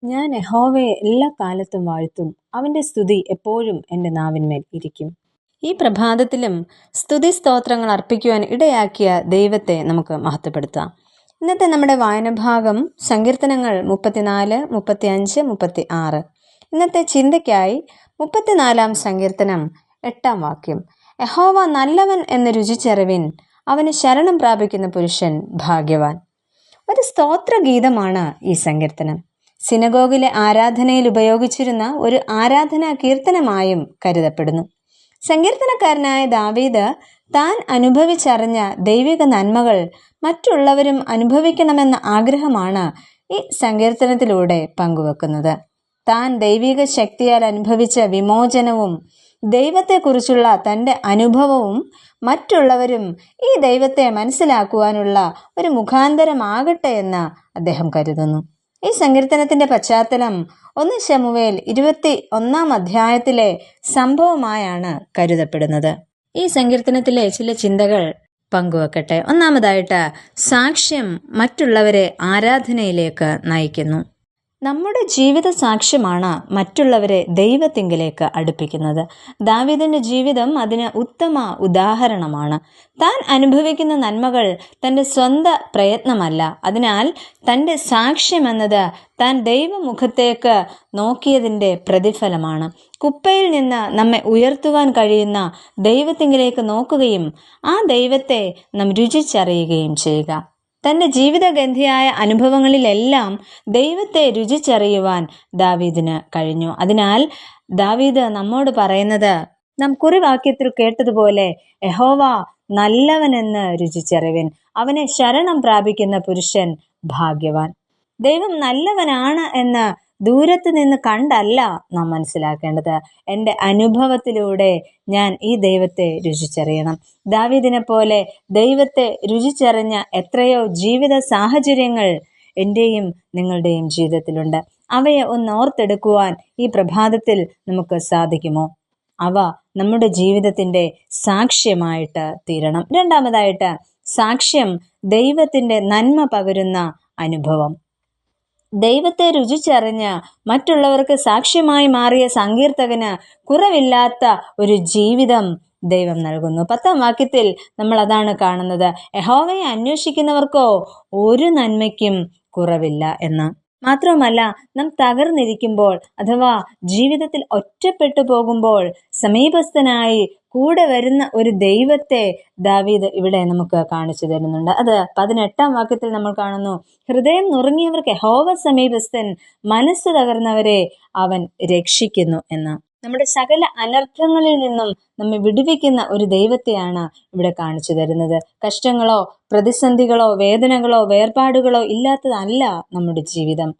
ഞാൻ യഹോവയെ എല്ലാ കാലത്തും വാഴ്ത്തും. അവന്റെ സ്തുതി എപ്പോഴും എൻ്റെ നാവിന്മേൽ ഇരിക്കും. ഈ പ്രഭാതത്തിലും സ്തുതി സ്തോത്രങ്ങൾ അർപ്പിക്കുവാൻ ഇടയാക്കിയ ദൈവത്തെ നമുക്ക് മഹത്വപ്പെടുത്താം. ഇന്നത്തെ നമ്മുടെ വായനഭാഗം സങ്കീർത്തനങ്ങൾ 34, 35, 36. ഇന്നത്തെ ചിന്തയ്ക്കായി 34 സങ്കീർത്തനം 8 വാക്യം. യഹോവ നല്ലവൻ എന്ന് രുചിച്ചറിവിൻ, അവന് ശരണം പ്രാപിക്കുന്ന പുരുഷൻ ഭാഗ്യവാൻ. ഒരു സ്തോത്രഗീതമാണ് ഈ സങ്കീർത്തനം. സിനഗോഗിലെ ആരാധനയിൽ ഉപയോഗിച്ചിരുന്ന ഒരു ആരാധനാ കീർത്തനമായും കരുതപ്പെടുന്നു. സങ്കീർത്തനക്കാരനായ ദാവീദ് താൻ അനുഭവിച്ചറിഞ്ഞ ദൈവിക നന്മകൾ മറ്റുള്ളവരും അനുഭവിക്കണമെന്ന ആഗ്രഹമാണ് ഈ സങ്കീർത്തനത്തിലൂടെ പങ്കുവെക്കുന്നത്. താൻ ദൈവിക ശക്തിയാൽ അനുഭവിച്ച വിമോചനവും ദൈവത്തെക്കുറിച്ചുള്ള തൻ്റെ അനുഭവവും മറ്റുള്ളവരും ഈ ദൈവത്തെ മനസ്സിലാക്കുവാനുള്ള ഒരു മുഖാന്തരമാകട്ടെ എന്ന് അദ്ദേഹം കരുതുന്നു. ഈ സങ്കീർത്തനത്തിന്റെ പശ്ചാത്തലം 1 ശമൂവേൽ 21 സംഭവമായാണ് കരുതപ്പെടുന്നത്. ഈ സങ്കീർത്തനത്തിലെ ചില ചിന്തകൾ പങ്കുവെക്കട്ടെ. ഒന്നാമതായിട്ട്, സാക്ഷ്യം മറ്റുള്ളവരെ ആരാധനയിലേക്ക് നയിക്കുന്നു. നമ്മുടെ ജീവിത സാക്ഷ്യമാണ് മറ്റുള്ളവരെ ദൈവത്തിങ്കിലേക്ക് അടുപ്പിക്കുന്നത്. ദാവീദിന്റെ ജീവിതം അതിന് ഉത്തമ ഉദാഹരണമാണ്. താൻ അനുഭവിക്കുന്ന നന്മകൾ തൻ്റെ സ്വന്തം പ്രയത്നമല്ല. അതിനാൽ തൻ്റെ സാക്ഷ്യമെന്നത് താൻ ദൈവമുഖത്തേക്ക് നോക്കിയതിൻ്റെ പ്രതിഫലമാണ്. കുപ്പയിൽ നിന്ന് നമ്മെ ഉയർത്തുവാൻ കഴിയുന്ന ദൈവത്തിങ്കിലേക്ക് നോക്കുകയും ആ ദൈവത്തെ നാം രുചിച്ചറിയുകയും ചെയ്യുക. തൻ്റെ ജീവിതഗന്ധിയായ അനുഭവങ്ങളിലെല്ലാം ദൈവത്തെ രുചിച്ചറിയുവാൻ ദാവീദിന് കഴിഞ്ഞു. അതിനാൽ ദാവീദ് നമ്മോട് പറയുന്നത് നാം കുറിവാക്യത്തിൽ കേട്ടതുപോലെ, യഹോവ നല്ലവനെന്ന് രുചിച്ചറിവിൻ, അവനെ ശരണം പ്രാപിക്കുന്ന പുരുഷൻ ഭാഗ്യവാൻ. ദൈവം നല്ലവനാണ് എന്ന് ദൂരത്ത് നിന്ന് കണ്ടല്ല നാം മനസ്സിലാക്കേണ്ടത്. എൻ്റെ അനുഭവത്തിലൂടെ ഞാൻ ഈ ദൈവത്തെ രുചിച്ചറിയണം. ദാവീദിനെ പോലെ ദൈവത്തെ രുചിച്ചറിഞ്ഞ എത്രയോ ജീവിത സാഹചര്യങ്ങൾ എൻ്റെയും നിങ്ങളുടെയും ജീവിതത്തിലുണ്ട്. അവയെ ഓർത്തെടുക്കുവാൻ ഈ പ്രഭാതത്തിൽ നമുക്ക് സാധിക്കുമോ? അവ നമ്മുടെ ജീവിതത്തിൻ്റെ സാക്ഷ്യമായിട്ട് തീരണം. രണ്ടാമതായിട്ട്, സാക്ഷ്യം ദൈവത്തിൻ്റെ നന്മ പകരുന്ന അനുഭവം. ദൈവത്തെ രുചിച്ചറിഞ്ഞ് മറ്റുള്ളവർക്ക് സാക്ഷ്യമായി മാറിയ സങ്കീർത്തകന് കുറവില്ലാത്ത ഒരു ജീവിതം ദൈവം നൽകുന്നു. 10 വാക്യത്തിൽ നമ്മൾ അതാണ് കാണുന്നത്. യഹോവയെ അന്വേഷിക്കുന്നവർക്കോ ഒരു നന്മയ്ക്കും കുറവില്ല എന്ന്. മാത്രവുമല്ല, നാം തകർന്നിരിക്കുമ്പോൾ അഥവാ ജീവിതത്തിൽ ഒറ്റപ്പെട്ടു പോകുമ്പോൾ സമീപസ്ഥനായി കൂടെ വരുന്ന ഒരു ദൈവത്തെ ദാവീദ് ഇവിടെ നമുക്ക് കാണിച്ചു തരുന്നുണ്ട്. അത് 18 വാക്യത്തിൽ നമ്മൾ കാണുന്നു. ഹൃദയം നുറുങ്ങിയവർക്ക് യഹോവ സമീപസ്ഥൻ, മനസ്സ് തകർന്നവരെ അവൻ രക്ഷിക്കുന്നു എന്ന്. നമ്മുടെ സകല അനർത്ഥങ്ങളിൽ നിന്നും നമ്മെ വിടുവിക്കുന്ന ഒരു ദൈവത്തെയാണ് ഇവിടെ കാണിച്ചു തരുന്നത്. കഷ്ടങ്ങളോ പ്രതിസന്ധികളോ വേദനകളോ വേർപാടുകളോ ഇല്ലാത്തതല്ല നമ്മുടെ ജീവിതം.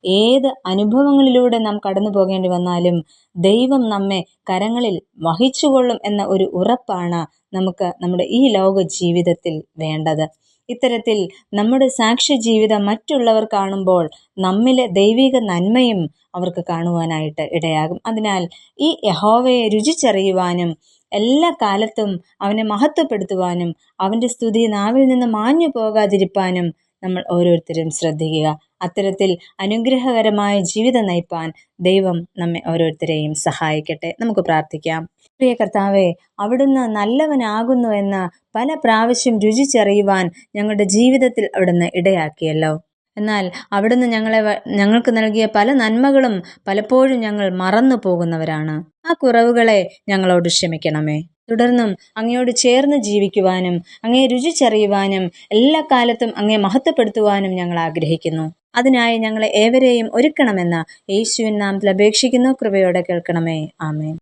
ഏത് അനുഭവങ്ങളിലൂടെ നാം കടന്നു പോകേണ്ടി വന്നാലും ദൈവം നമ്മെ കരങ്ങളിൽ വഹിച്ചുകൊള്ളും എന്ന ഒരു ഉറപ്പാണ് നമുക്ക് നമ്മുടെ ഈ ലോക ജീവിതത്തിൽ വേണ്ടത്. ഇത്തരത്തിൽ നമ്മുടെ സാക്ഷ്യ ജീവിതം മറ്റുള്ളവർ കാണുമ്പോൾ നമ്മിലെ ദൈവിക നന്മയും അവർക്ക് കാണുവാനായിട്ട് ഇടയാകും. അതിനാൽ ഈ യഹോവയെ രുചിച്ചറിയുവാനും എല്ലാ കാലത്തും അവനെ മഹത്വപ്പെടുത്തുവാനും അവൻ്റെ സ്തുതി നാവിൽ നിന്ന് മാഞ്ഞു പോകാതിരിപ്പാനും നമ്മൾ ഓരോരുത്തരും ശ്രദ്ധിക്കുക. അത്തരത്തിൽ അനുഗ്രഹകരമായ ജീവിതം നയിപ്പാൻ ദൈവം നമ്മെ ഓരോരുത്തരെയും സഹായിക്കട്ടെ. നമുക്ക് പ്രാർത്ഥിക്കാം. പ്രിയ കർത്താവേ, അവിടുന്ന് നല്ലവനാകുന്നു എന്ന് പല പ്രാവശ്യം രുചിച്ചറിയുവാൻ ഞങ്ങളുടെ ജീവിതത്തിൽ അവിടുന്ന് ഇടയാക്കിയല്ലോ. എന്നാൽ അവിടുന്ന് ഞങ്ങൾക്ക് നൽകിയ പല നന്മകളും പലപ്പോഴും ഞങ്ങൾ മറന്നു പോകുന്നവരാണ്. ആ കുറവുകളെ ഞങ്ങളോട് ക്ഷമിക്കണമേ. തുടർന്നും അങ്ങയോട് ചേർന്ന് ജീവിക്കുവാനും അങ്ങയെ രുചിച്ചറിയുവാനും എല്ലാ കാലത്തും അങ്ങയെ മഹത്വപ്പെടുത്തുവാനും ഞങ്ങൾ ആഗ്രഹിക്കുന്നു. അതിനായി ഞങ്ങളെ ഏവരെയും ഒരുക്കണമെന്ന് യേശുവിൻ നാമത്തിൽ അപേക്ഷിക്കുന്നു. കൃപയോടെ കേൾക്കണമേ. ആമേൻ.